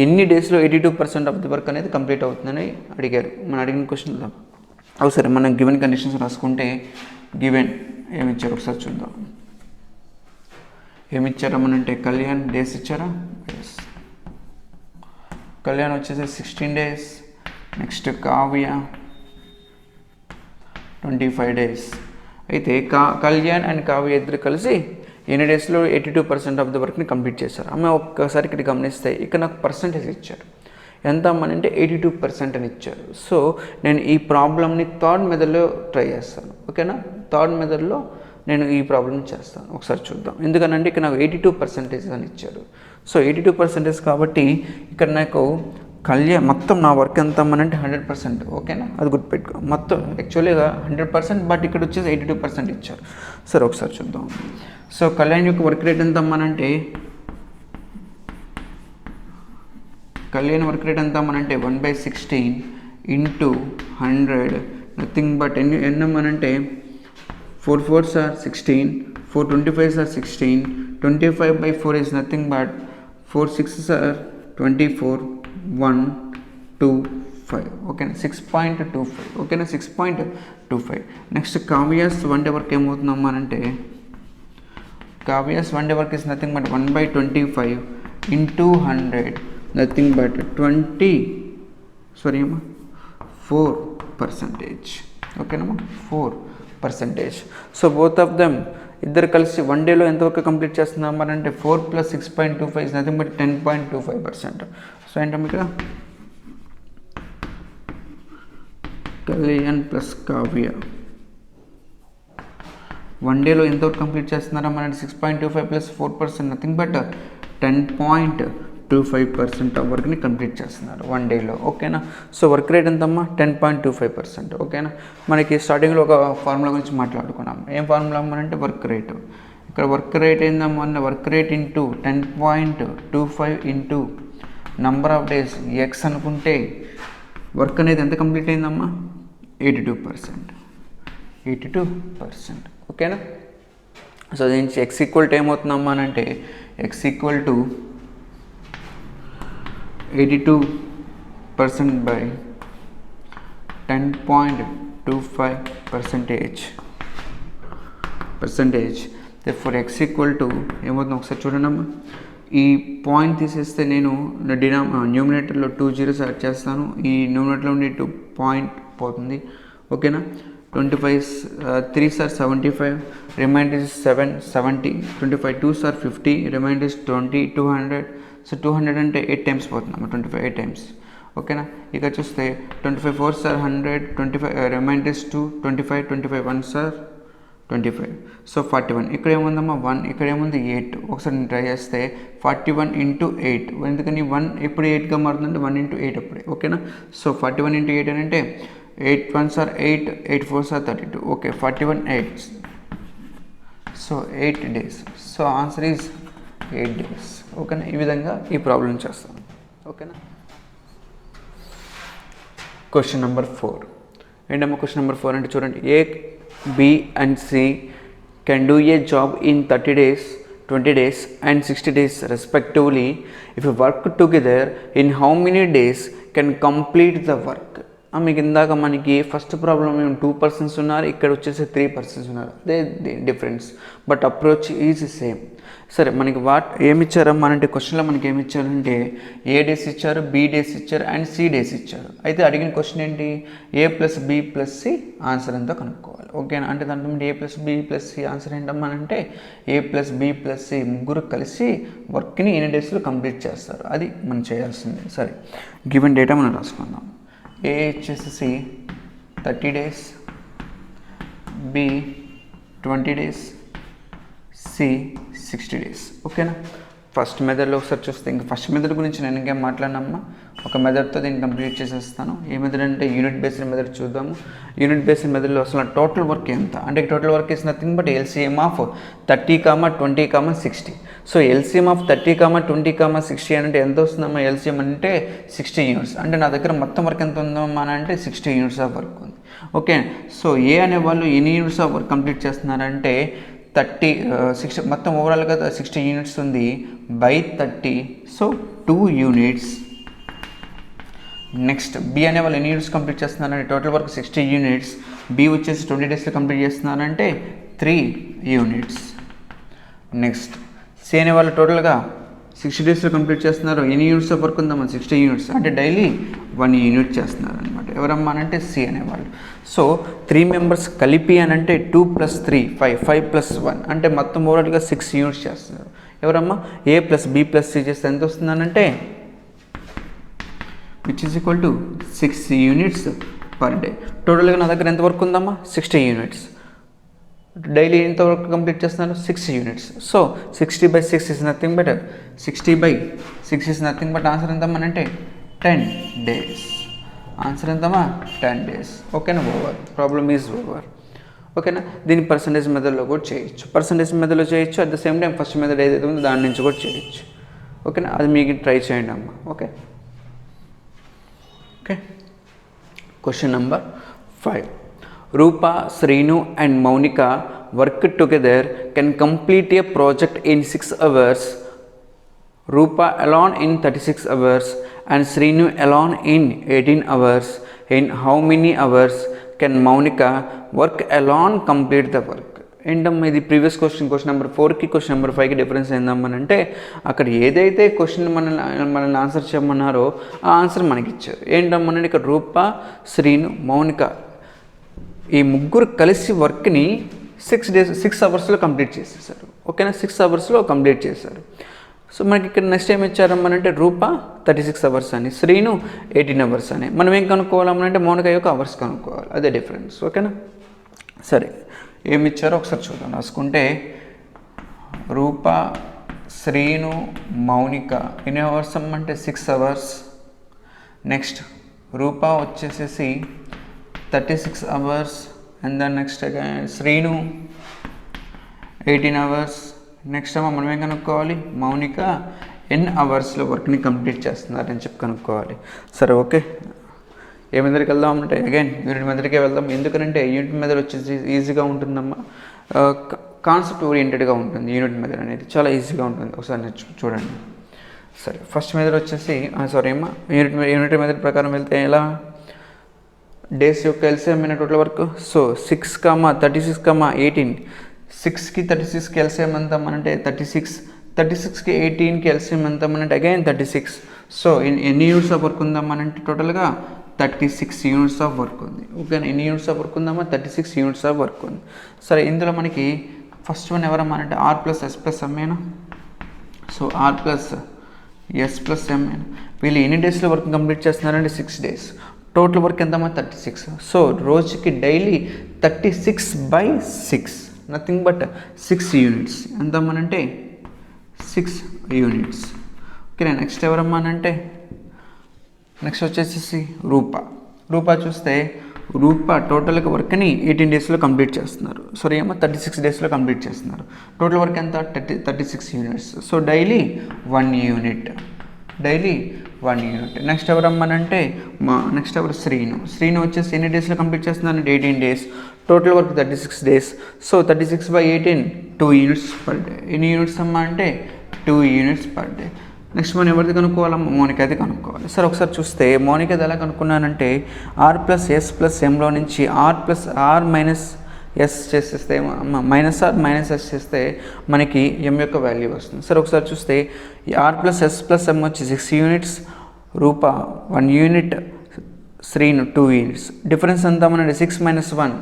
S1: ఎన్ని డేస్లో 82% ఆఫ్ ది వర్క్ అనేది కంప్లీట్ అవుతుందని అడిగారు. మనం అడిగిన క్వశ్చన్ సరే, మనం గివెన్ కండిషన్స్ రాసుకుంటే గివెన్ ఏమిచ్చారు ఒకసారి చూద్దాం. ఏమిచ్చారమ్మనంటే కళ్యాణ్ డేస్ ఇచ్చారా, కళ్యాణ్ వచ్చేసి 16 డేస్. Next Kavya 25 days. అయితే కళ్యాణ్ అండ్ కావ్య ఇద్దరు కలిసి ఎన్ని డేస్లో 82% ఆఫ్ ది వర్క్ని కంప్లీట్ చేశారు. అమ్మ ఒక్కసారి ఇక్కడ గమనిస్తే ఇక్కడ నాకు పర్సంటేజ్ ఇచ్చారు. ఎంత అమ్మనంటే 82% అని ఇచ్చారు. సో నేను ఈ ప్రాబ్లమ్ని థర్డ్ మెథడ్లో ట్రై చేస్తాను. ఓకేనా, థర్డ్ మెథడ్లో నేను ఈ ప్రాబ్లమ్ చేస్తాను. ఒకసారి చూద్దాం. ఎందుకనంటే ఇక్కడ నాకు 82% అని ఇచ్చారు. సో 82% కాబట్టి ఇక్కడ నాకు మొత్తం నా వర్క్ ఎంత అమ్మనంటే 100%, ఓకేనా, అది గుర్తుపెట్టుకో. మొత్తం యాక్చువల్గా 100%, బట్ ఇక్కడ వచ్చేసి 82% ఇచ్చారు. సరే ఒకసారి చూద్దాం. సో కళ్యాణ్ యొక్క వర్క్ రేట్ ఎంత అమ్మనంటే, కళ్యాణ్ వర్క్ రేట్ ఎంత అమ్మనంటే 1/16 ఇంటూ 100, నథింగ్ బట్ ఎన్ని అమ్మనంటే 4 4s are 16, 4 25s are 16, 25/4 is nothing but 4 6s are 24, 1 2 5, ఓకేనా, 6.25, ఓకేనా, 6.25. Next Kavya's one day work ఏమవుతుందమ్మా అంటే, Kavya's one day work is nothing but 1/25 into 100, nothing but 4%, ఓకేనమ్మా, 4%. సో బోత్ ఆఫ్ దెమ్ ఇద్దరు కలిసి one డేలో ఎంతవరకు కంప్లీట్ చేస్తున్నాం అంటే 4 + 6.25 ఇస్ నథింగ్ బట్ 10.25%. సో ఏంటమ్మా ఇక్కడ కళ్యాణ్ ప్లస్ కావ్య వన్ డేలో ఎంతవరకు కంప్లీట్ చేస్తున్నారమ్మా అంటే 6.25 + 4%, నథింగ్ బట్ 10.25% ఆఫ్ వర్క్ని కంప్లీట్ చేస్తున్నారు వన్ డేలో, ఓకేనా. సో వర్క్ రేట్ ఎంతమ్మా 10.25%, ఓకేనా. మనకి స్టార్టింగ్లో ఒక ఫార్ములా గురించి మాట్లాడుకున్నాం. ఏం ఫార్ములా అమ్మానంటే వర్క్ రేటు. ఇక్కడ వర్క్ రేట్ ఏందమ్మా అన్న work rate into 10.25 into number of days X అనుకుంటే వర్క్ అనేది ఎంత కంప్లీట్ అయిందమ్మా 82%, ఓకేనా. సో దీని ఎక్స్ ఈక్వల్ టు ఏమవుతుందమ్మా అని అంటే X equal to 82% by 10.25%. For X equal to ఏమవుతుంది ఒకసారి చూడండి. ఈ పాయింట్ తీసేస్తే నేను న్యూమినేటర్లో 2 zeros యాడ్ చేస్తాను. ఈ న్యూమినేటర్లో ఉండి 2 పాయింట్ పోతుంది, ఓకేనా. 25 3s are 75, remainder is 70, 25 2s are 50, remainder is 20, 200. So 200 అంటే 8 times పోతుంది, 25 8 times, ఓకేనా. ఇక చూస్తే 25 4s are 100, 25 remainder is 2, 25 1s are 25, so 41. ఇక్కడ ఏముందమ్మా 1, ఇక్కడ ఏముంది 8. ఒకసారి నేను ట్రై చేస్తే 41 × 8, ఎందుకని 1 ఎప్పుడు 8గా మారుతుందంటే 1 × 8 అప్పుడే, ఓకేనా. సో 41 × 8 అని అంటే 8 1s are 8, 8 4s are 32, okay, 41 8, so 8 days. So answer is 8 days, ఓకేనా. ఈ విధంగా ఈ ప్రాబ్లం చేస్తాం, ఓకేనా. క్వశ్చన్ నెంబర్ 4 ఏంటమ్మా క్వశ్చన్ నెంబర్ 4 అంటే చూడండి. ఏ B and C can do a job in 30 days, 20 days and 60 days respectively. If you work together, in how many days can complete the work? మీకు ఇందాక మనకి ఫస్ట్ ప్రాబ్లం 2 persons ఉన్నారు, ఇక్కడ వచ్చేసి 3 persons ఉన్నారు, అదే difference, but approach is same. సరే మనకి ఏమి ఇచ్చారమ్మా అంటే క్వశ్చన్లో మనకి ఏమి ఇచ్చారంటే ఏ డేస్ ఇచ్చారు, బి డేస్ ఇచ్చారు అండ్ సి డేస్ ఇచ్చారు. అయితే అడిగిన క్వశ్చన్ ఏంటి, A + B + C ఆన్సర్ ఎంతో కనుక్కోవాలి, ఓకేనా. అంటే దాంట్లో A + B + C ఆన్సర్ ఏంటమ్మా అంటే A + B + C ముగ్గురు కలిసి వర్క్ని ఎన్ని డేస్లో కంప్లీట్ చేస్తారు, అది మనం చేయాల్సింది. సరే గివెన్ డేటా మనం రాసుకుందాం. A వచ్చేసి 30 days, B 20 days, C 60 days, ఓకేనా. ఫస్ట్ మెథడ్లో ఒకసారి చూస్తే ఇంకా ఫస్ట్ మెథడ్ గురించి నేను ఇంకేం మాట్లాడినమ్మా, ఒక మెథడ్తో దీన్ని కంప్లీట్ చేసేస్తాను. ఏ మెథడ్ అంటే యూనిట్ బేస్డ్ మెథడ్ చూద్దాము. యూనిట్ బేస్డ్ మెథడ్లో అసలు టోటల్ వర్క్ ఎంత అంటే total work is nothing but LCM of 30, 20, 60. So LCM of 30, 20, 60 అంటే ఎంత వస్తుందమ్మా LCM అంటే 60 యూనిట్స్. అంటే నా దగ్గర మొత్తం వర్క్ ఎంత ఉందమ్మా అంటే 60 యూనిట్స్ ఆఫ్ వర్క్ ఉంది, ఓకే. సో ఏ అనే వాళ్ళు ఎన్ని యూనిట్స్ ఆఫ్ వర్క్ కంప్లీట్ చేస్తున్నారంటే 60 మొత్తం ఓవరాల్గా 60 యూనిట్స్ ఉంది by 30, so 2 units. Next B అనే వాళ్ళు ఎన్ని యూనిట్స్ కంప్లీట్ చేస్తున్నారంటే టోటల్ వర్క్ 60 యూనిట్స్, బి వచ్చేసి 20 డేస్లో కంప్లీట్ చేస్తున్నారంటే 3 యూనిట్స్. నెక్స్ట్ సి అనే వాళ్ళు టోటల్గా 60 డేస్లో కంప్లీట్ చేస్తున్నారు, ఎన్ని యూనిట్స్ ఆఫ్ వర్క్ ఉందమ్మా 60 యూనిట్స్, అంటే డైలీ 1 యూనిట్ చేస్తున్నారు అనమాట. ఎవరమ్మా అంటే సి అనేవాళ్ళు. సో 3 మెంబర్స్ కలిపి అని అంటే 2 + 3 5, 5 + 1 అంటే మొత్తం ఓవరాల్గా 6 యూనిట్స్ చేస్తున్నారు. ఎవరమ్మా A + B + C చేస్తే ఎంత వస్తుందనంటే which is equal to 6 units per day. టోటల్గా నా దగ్గర ఎంత వర్క్ ఉందమ్మా 60 యూనిట్స్, డైలీ ఎంత వర్క్ కంప్లీట్ చేస్తున్నారు 6 units. So 60/6 is nothing but 60/6 is nothing but answer ఎంతమ్మా అంటే 10 days. ఆన్సర్ ఎంతమ్మా 10 days. ఓకేనా, ఓవర్, ప్రాబ్లమ్ ఈజ్ ఓవర్. ఓకేనా, దీన్ని పర్సంటేజ్ మెథడ్లో కూడా చేయొచ్చు, పర్సంటేజ్ మెథడ్లో చేయొచ్చు, at the same time first method ఏదైతే ఉందో దాని నుంచి కూడా చేయొచ్చు. ఓకేనా, అది మీకు ట్రై చేయండి అమ్మ. Okay okay. Question number 5. Rupa, Srinu and Maunika work together can complete a project in 6 hours. Rupa alone in 36 hours and Srinu alone in 18 hours. In how many hours can Maunika work alone complete the work? ఏంటమ్మా ఇది previous question number 4కి question number 5కి difference ఏందమ్మనంటే అక్కడ ఏదైతే question మనల్ని answer చేయమన్నారో ఆ answer మనకి ఇచ్చారు. ఏంటమ్మనంటే ఇక్కడ రూప, శ్రీను, మౌనిక ఈ ముగ్గురు కలిసి వర్క్ని 6 అవర్స్లో కంప్లీట్ చేసేసారు. ఓకేనా, 6 అవర్స్లో కంప్లీట్ చేశారు. సో మనకి ఇక్కడ నెక్స్ట్ ఏం ఇచ్చారమ్మనంటే రూప 36 అవర్స్ అని, శ్రీను 18 అవర్స్ అని. మనం ఏం కనుక్కోవాలమ్మనంటే మౌనిక యొక్క అవర్స్ కనుక్కోవాలి, అదే డిఫరెన్స్. ఓకేనా, సరే ఏమి ఇచ్చారో ఒకసారి చూద్దాం. రాసుకుంటే రూప, శ్రీను, మౌనిక ఎన్ని అవర్స్ అమ్మంటే 6 అవర్స్. నెక్స్ట్ రూప వచ్చేసేసి 36 hours and then next Srinu 18 hours. Next అమ్మ మనం ఏం కనుక్కోవాలి, మౌనిక ఎన్ని అవర్స్లో వర్క్ని కంప్లీట్ చేస్తున్నారని చెప్పి కనుక్కోవాలి. సరే ఓకే, ఏ మెథడ్కి వెళ్దాం అంటే అగైన్ యూనిట్ మెథడ్కే వెళ్దాం. ఎందుకంటే యూనిట్ మెథడ్ వచ్చేసి ఈజీగా ఉంటుందమ్మా, కాన్సెప్ట్ ఓరియంటెడ్గా ఉంటుంది. యూనిట్ మెథడ్ అనేది చాలా ఈజీగా ఉంటుంది, ఒకసారి చూడండి. సరే ఫస్ట్ మెథడ్ వచ్చేసి సారీ అమ్మా యూనిట్ మెథడ్ ప్రకారం వెళ్తే ఎలా డేస్ యొక్క ఎల్సిఎం అయిన టోటల్ వర్క్. సో 6, 36, 18. 6కి 36కి ఎల్సిఎం ఎంత అమ్మనంటే 36, 36కి 18కి ఎల్సిఎం ఎంత అమ్మనంటే అగైన్ 36. సో ఎన్ని యూనిట్స్ ఆఫ్ వర్క్ ఉందమ్మనంటే టోటల్గా 36 యూనిట్స్ ఆఫ్ వర్క్ ఉంది. ఓకేనా, ఎన్ని యూనిట్స్ ఆఫ్ వర్క్ ఉందమ్మా 36 యూనిట్స్ ఆఫ్ వర్క్ ఉంది. సరే ఇందులో మనకి ఫస్ట్ వన్ ఎవరమ్మా అంటే R + S + M. So R + S + M. వీళ్ళు ఎన్ని డేస్లో వర్క్ కంప్లీట్ చేస్తున్నారంటే 6 days. టోటల్ వర్క్ ఎంతమ్మా 36. సో రోజుకి డైలీ 36/6, నథింగ్ బట్ 6 యూనిట్స్. ఎంతమ్మనంటే 6 యూనిట్స్. ఓకే, నెక్స్ట్ ఎవరమ్మా అంటే నెక్స్ట్ వచ్చేసి రూప చూస్తే రూప టోటల్గా వర్క్ని 18 డేస్లో కంప్లీట్ చేస్తున్నారు. సారీ అమ్మ 36 డేస్లో కంప్లీట్ చేస్తున్నారు. టోటల్ వర్క్ ఎంత 36 units. So daily 1 unit. Next ఎవరమ్మనంటే నెక్స్ట్ ఎవరు శ్రీను వచ్చేసి ఎన్ని డేస్లో కంప్లీట్ చేస్తున్నారు అంటే 18 days. Total work 36 days. So 36/18 2 units per day. ఎన్ని యూనిట్స్ అమ్మా అంటే 2 యూనిట్స్ పర్ డే. నెక్స్ట్ మనం ఎవరిది కనుక్కోవాలమ్మా మౌనిక అయితే కనుక్కోవాలి. సరే ఒకసారి చూస్తే మౌనిక ఎలా కనుక్కున్నానంటే R + S + Mలో నుంచి R - S చేసేస్తే -R - S చేస్తే మనకి M యొక్క వాల్యూ వస్తుంది. సరే ఒకసారి చూస్తే R + S + M వచ్చి 6 యూనిట్స్, రూప 1 యూనిట్, శ్రీను 2 యూనిట్స్. డిఫరెన్స్ ఎంత మన 6 - 1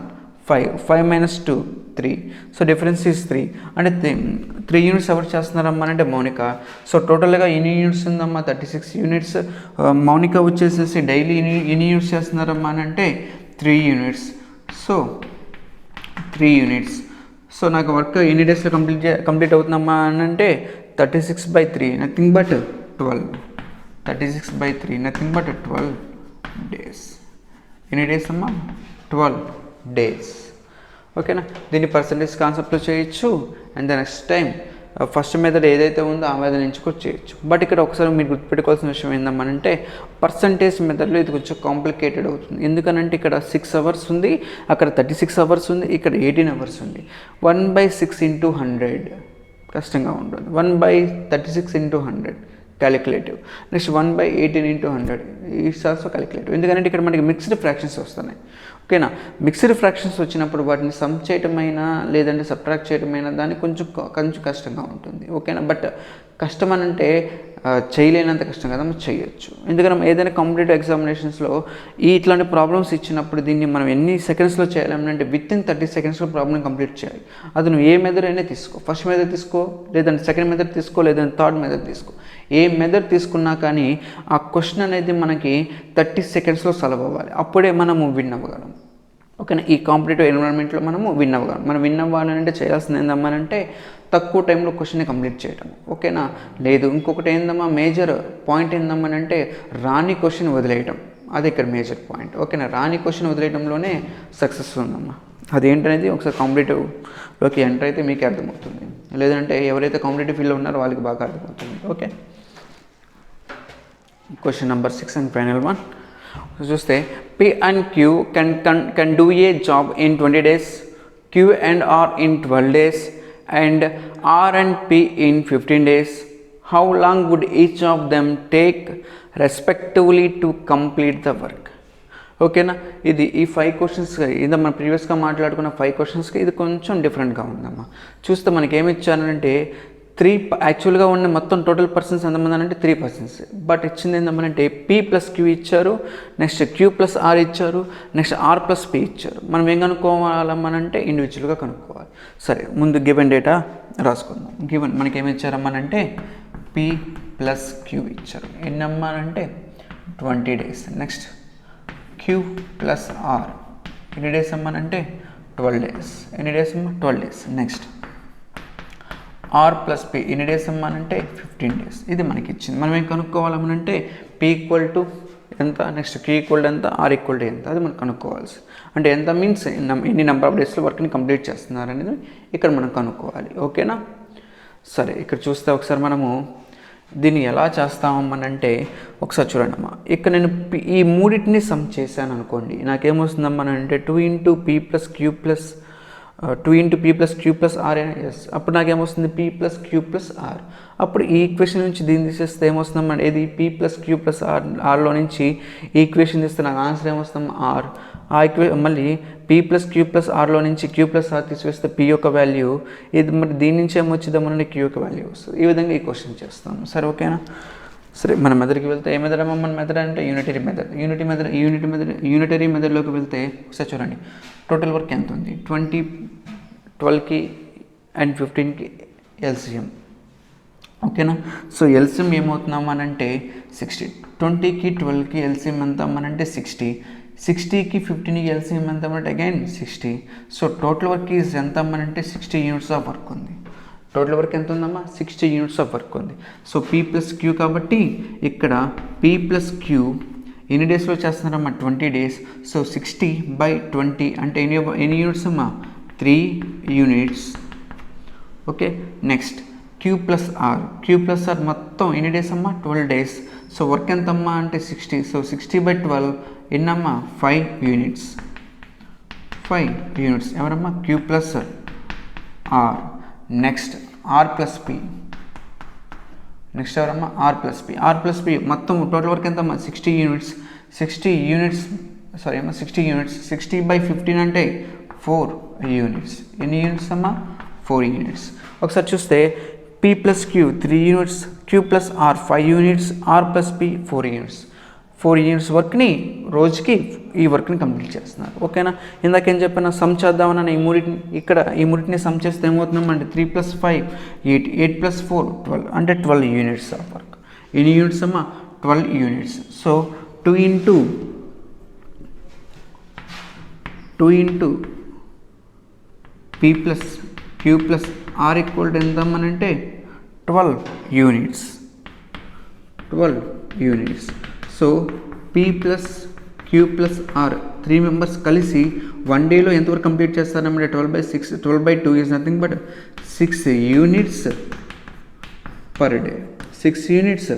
S1: 5, 5 - 2 3. So difference is 3. అంటే 3 యూనిట్స్ ఎవరు చేస్తున్నారమ్మా అంటే మౌనిక. సో టోటల్గా ఎన్ని యూనిట్స్ ఉందమ్మా 36 యూనిట్స్. మౌనిక వచ్చేసేసి డైలీ ఎన్ని యూనిట్స్ చేస్తున్నారమ్మా అంటే 3 యూనిట్స్. So 3 units. సో నాకు వర్క్ ఎన్ని డేస్లో కంప్లీట్ అవుతుందమ్మా అని అంటే 36/3, nothing but 12. 36/3, nothing but 12 days. ఎన్ని డేస్ అమ్మా 12 డేస్. ఓకేనా, దీన్ని పర్సంటేజ్ కాన్సెప్ట్లో చేయొచ్చు. And the next time first method ఏదైతే ఉందో ఆ మెథడ్ నుంచి కూడా చేయొచ్చు. బట్ ఇక్కడ ఒకసారి మీరు గుర్తుపెట్టుకోవాల్సిన విషయం ఏందమ్మనంటే పర్సంటేజ్ మెథడ్లో ఇది కొంచెం కాంప్లికేటెడ్ అవుతుంది. ఎందుకనంటే ఇక్కడ 6 అవర్స్ ఉంది, అక్కడ 36 అవర్స్ ఉంది, ఇక్కడ 18 అవర్స్ ఉంది. 1/6 × 100 కష్టంగా ఉంటుంది. 1/36 × 100 calculative. Next 1/18 × 100 is also calculative. ఎందుకంటే ఇక్కడ మనకి మిక్స్డ్ ఫ్రాక్షన్స్ వస్తున్నాయి. ఓకేనా, మిక్స్డ్ ఫ్రాక్షన్స్ వచ్చినప్పుడు వాటిని సమ్ చేయటమైనా లేదంటే సబ్ట్రాక్ట్ చేయటమైనా దానికి కొంచెం కష్టంగా ఉంటుంది. ఓకేనా, బట్ కష్టం అని అంటే చేయలేనంత కష్టం కదా మనం చేయొచ్చు. ఎందుకంటే ఏదైనా కాంపిటేటివ్ ఎగ్జామినేషన్స్లో ఇట్లాంటి ప్రాబ్లమ్స్ ఇచ్చినప్పుడు దీన్ని మనం ఎన్ని సెకండ్స్లో చేయాలంటే వితిన్ 30 సెకండ్స్లో ప్రాబ్లమ్ కంప్లీట్ చేయాలి. అది నువ్వు ఏ మెథడ్ అయినా తీసుకో, ఫస్ట్ మెథడ్ తీసుకో, లేదంటే సెకండ్ మెథడ్ తీసుకో, లేదంటే థర్డ్ మెథడ్ తీసుకో. ఏ మెథడ్ తీసుకున్నా కానీ ఆ క్వశ్చన్ అనేది మనకి 30 సెకండ్స్లో సాల్వ్ అవ్వాలి. అప్పుడే మనము విన్ అవ్వగలం. ఓకేనా. ఈ కాంపిటేటివ్ ఎన్విరాన్మెంట్లో మనము విన్ అవ్వగలం. మనం విన్ అవ్వాలంటే చేయాల్సింది ఏందమ్మానంటే తక్కువ టైంలో క్వశ్చన్ని కంప్లీట్ చేయడం. ఓకేనా. లేదు ఇంకొకటి ఏందమ్మా మేజర్ పాయింట్ ఏందమ్మానంటే రాని క్వశ్చన్ వదిలేయటం. అది ఇక్కడ మేజర్ పాయింట్. ఓకేనా. రాని క్వశ్చన్ వదిలేయడంలోనే సక్సెస్ ఉందమ్మా. అదేంటనేది ఒకసారి కాంపిటేటివ్లోకి ఎంటర్ అయితే మీకే అర్థమవుతుంది. లేదంటే ఎవరైతే కాంపిటేటివ్ ఫీల్డ్లో ఉన్నారో వాళ్ళకి బాగా అర్థమవుతుంది. Okay. Question number 6 and final one చూస్తే P and Q can do a job in 20 days, Q and R in 12 days, and R and P in 15 days. How long would each of them take respectively to complete the work? ఓకేనా. ఇది ఈ 5 questions ఇది మనం ప్రీవియస్గా మాట్లాడుకున్న 5 క్వశ్చన్స్కి ఇది కొంచెం డిఫరెంట్గా ఉందమ్మా. చూస్తే మనకి ఏమి ఇచ్చారంటే 3 యాక్చువల్గా ఉన్న మొత్తం టోటల్ పర్సన్స్ ఎంతమంది అంటే 3 పర్సన్స్. బట్ ఇచ్చింది ఏంటంటే P ప్లస్ Q ఇచ్చారు, నెక్స్ట్ Q ప్లస్ R ఇచ్చారు, నెక్స్ట్ R ప్లస్ P ఇచ్చారు. మనం ఏం కనుక్కోవాలమ్మనంటే ఇండివిజువల్గా కనుక్కోవాలి. సరే ముందు గివెన్ డేటా రాసుకుందాం. గివెన్ మనకి ఏమి ఇచ్చారమ్మనంటే P ప్లస్ Q ఇచ్చారు. ఎన్నమ్మానంటే 20 days. Next Q plus R ఎన్ని డేస్ అమ్మానంటే 12 days. ఎన్ని డేస్ అమ్మా 12 days. Next R plus P ఎన్ని డేస్ అమ్మానంటే 15 days. ఇది మనకి ఇచ్చింది. మనం ఏం కనుక్కోవాలమ్మనంటే P ఈక్వల్ టు ఎంత, నెక్స్ట్ Q ఈక్వల్ టు ఎంత, R ఈక్వల్ టు ఎంత, అది మనం కనుక్కోవాల్సి. అంటే ఎంత మీన్స్ ఎన్ని నెంబర్ ఆఫ్ డేస్లో వర్క్ని కంప్లీట్ చేస్తున్నారు అనేది ఇక్కడ మనం కనుక్కోవాలి. ఓకేనా. సరే ఇక్కడ చూస్తే ఒకసారి మనము దీన్ని ఎలా చేస్తామమ్మనంటే ఒకసారి చూడండి అమ్మా. ఇక్కడ నేను ఈ మూడింటిని సమ్ చేశాను అనుకోండి, నాకేమొస్తుందమ్మనంటే 2 into P plus Q plus 2 into P plus Q plus R yes. అప్పుడు నాకేమొస్తుంది P plus Q plus R. అప్పుడు ఈ ఈక్వేషన్ నుంచి దీన్ని తీసేస్తే ఏమొస్తుందమ్మా ఏది P ప్లస్ Q ప్లస్ ఆర్లో నుంచి ఈ ఈక్వేషన్ తీస్తే నాకు ఆన్సర్ ఏమొస్తుందమ్మా R. ఆ మళ్ళీ P ప్లస్ Q ప్లస్ ఆర్లో నుంచి Q ప్లస్ R తీసివేస్తే P యొక్క వాల్యూ ఇది, మరి దీని నుంచి ఏమొచ్చిందమ్మనంటే Q యొక్క వాల్యూ వస్తుంది. ఈ విధంగా ఈ క్వశ్చన్ చేస్తాము. సరే ఓకేనా. సరే మన మెథడ్కి వెళ్తే ఏ మెథడ్ అమ్మ మన మెథడ్ అంటే యూనిటరీ మెథడ్. యూనిటరీ మెథడ్లోకి వెళ్తే ఒకసారి చూడండి టోటల్ వర్క్ ఎంత ఉంది. 12కి అండ్ 15కి LCM. ఓకేనా. So LCM ఏమవుతున్నామనంటే 60. 20కి 12కి LCM ఎంత అమ్మనంటే 60. 60కి 15కి LCM ఎంత అమ్మంటే again 60. So total work is ఎంత అమ్మనంటే 60 యూనిట్స్ ఆఫ్ వర్క్ ఉంది. టోటల్ వర్క్ ఎంత ఉందమ్మా 60 యూనిట్స్ ఆఫ్ వర్క్ ఉంది. సో P ప్లస్ Q కాబట్టి ఇక్కడ P ప్లస్ Q ఎన్ని డేస్లో చేస్తున్నారమ్మా 20 days. సో 60/20 అంటే ఎన్ని యూనిట్స్ అమ్మా 3 units. Okay. Next Q plus R మొత్తం ఎన్ని డేస్ అమ్మా 12 days. సో వర్క్ ఎంతమ్మా అంటే 60. So 60/12 ఎన్నమ్మా 5 units. 5 యూనిట్స్ ఎవరమ్మా Q plus R. Next R plus P. Next ఎవరమ్మా R ప్లస్ P మొత్తం టోటల్ వర్క్ ఎంతమ్మా 60 యూనిట్స్. 60 యూనిట్స్ 60/15 అంటే 4 యూనిట్స్. ఎన్ని యూనిట్స్ అమ్మా 4 యూనిట్స్. ఒకసారి చూస్తే P plus Q 3 units, Q plus R 5 units, R plus P 4 units. 4 units వర్క్ని రోజుకి ఈ వర్క్ని కంప్లీట్ చేస్తున్నారు. ఓకేనా. ఇందాకేం చెప్పిన సమ్ చేద్దామని ఈ మూడింటిని సమ్ చేస్తే ఏమవుతుందమ్మంటే 3 + 5 8, 8 + 4 12 అంటే 12 యూనిట్స్ ఆఫ్ వర్క్. ఎన్ని యూనిట్స్ అమ్మా 12 units. So 2 into P plus Q plus R equal to ఎంత అమ్మనంటే 12 units. 12 units. So P plus Q plus R 3 members కలిసి 1 డేలో ఎంతవరకు కంప్లీట్ చేస్తారన్నమాట 12/6. 12/2 is nothing but 6 units per day. 6 units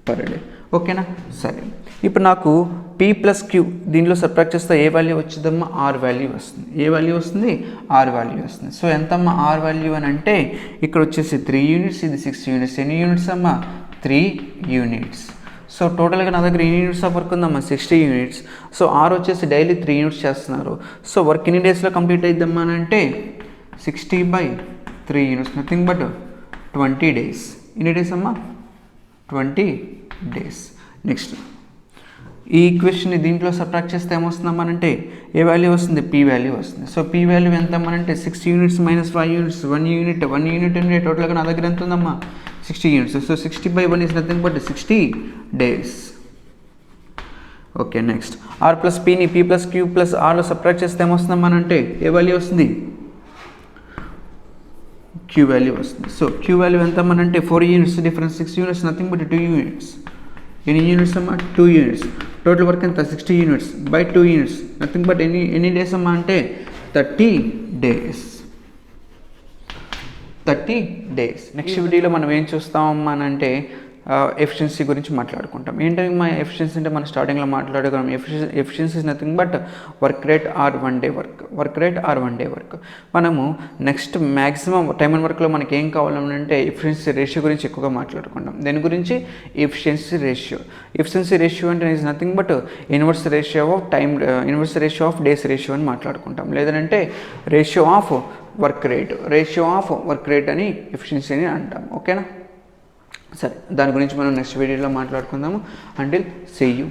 S1: per day. ఓకేనా. సరే ఇప్పుడు నాకు P ప్లస్ Q దీనిలో సబ్ట్రాక్ట్ చేస్తే ఏ వాల్యూ వచ్చిందమ్మా R వాల్యూ వస్తుంది. ఏ వాల్యూ వస్తుంది R వాల్యూ వస్తుంది. సో ఎంతమ్మా R వాల్యూ అని అంటే ఇక్కడ వచ్చేసి 3 యూనిట్స్, ఇది 6 యూనిట్స్. ఎన్ని యూనిట్స్ అమ్మా 3 యూనిట్స్. సో టోటల్గా నా దగ్గర ఎన్ని యూనిట్స్ ఆఫ్ వర్క్ ఉందమ్మా 60 యూనిట్స్. సో R వచ్చేసి డైలీ 3 యూనిట్స్ చేస్తున్నారు. సో వర్క్ ఎన్ని డేస్లో కంప్లీట్ అయిద్దమ్మా అని అంటే 60/3 యూనిట్స్ నథింగ్ బట్ 20 డేస్. ఎన్ని డేస్ అమ్మా 20 డేస్. నెక్స్ట్ ఈ ఈక్వేషన్ని దీంట్లో సబ్ట్రాక్ట్ చేస్తే ఏమొస్తుందమ్మా అంటే ఏ వాల్యూ వస్తుంది P వాల్యూ వస్తుంది. సో P వాల్యూ ఎంత అమ్మానంటే 6 యూనిట్స్ - 5 యూనిట్స్ 1 యూనిట్ అంటే టోటల్గా నా దగ్గర ఎంత ఉందమ్మా 60 units. So 60/1 is nothing but 60 days. Okay next R plus పీని పీ ప్లస్ క్యూ ప్లస్ ఆర్లో సబ్ట్రాక్ట్ చేస్తే ఏమొస్తుందమ్మా అంటే ఏ వాల్యూ వస్తుంది, క్యూ వాల్యూ వస్తుంది. సో క్యూ వాల్యూ ఎంత అంటే 4 units difference, 6 units nothing but 2 units. ఎన్ని యూనిట్స్ అమ్మా 2 యూనిట్స్. టోటల్ వర్క్ ఎంత 60 units by 2 units nothing but ఎన్ని డేస్ అమ్మా అంటే 30 డేస్. 30 డేస్. నెక్స్ట్ వీడియోలో మనం ఏం చూస్తామమ్మా అంటే ఎఫిషియన్సీ గురించి మాట్లాడుకుంటాం. ఏంటంటే మా ఎఫిషియన్సీ అంటే మనం స్టార్టింగ్లో మాట్లాడుకున్నాం. Efficiency is nothing but work rate or 1 day work. Work rate or 1 day work. మనము నెక్స్ట్ మ్యాక్సిమం టైమ్ అండ్ వర్క్లో మనకి ఏం కావాలంటే ఎఫిషియన్సీ రేషియో గురించి ఎక్కువగా మాట్లాడుకుంటాం. దేని గురించి, ఎఫిషియన్సీ రేషియో. ఎఫిషియన్సీ రేషియో అంటే is nothing but inverse ratio of time, inverse ratio of days ratio అని మాట్లాడుకుంటాం. లేదంటే ratio of work rate, ratio of work rate అని ఎఫిషియన్సీని అంటాం. ఓకేనా. సరే, దాని గురించి మనం నెక్స్ట్ వీడియోలో మాట్లాడుకుందాము. Until see you.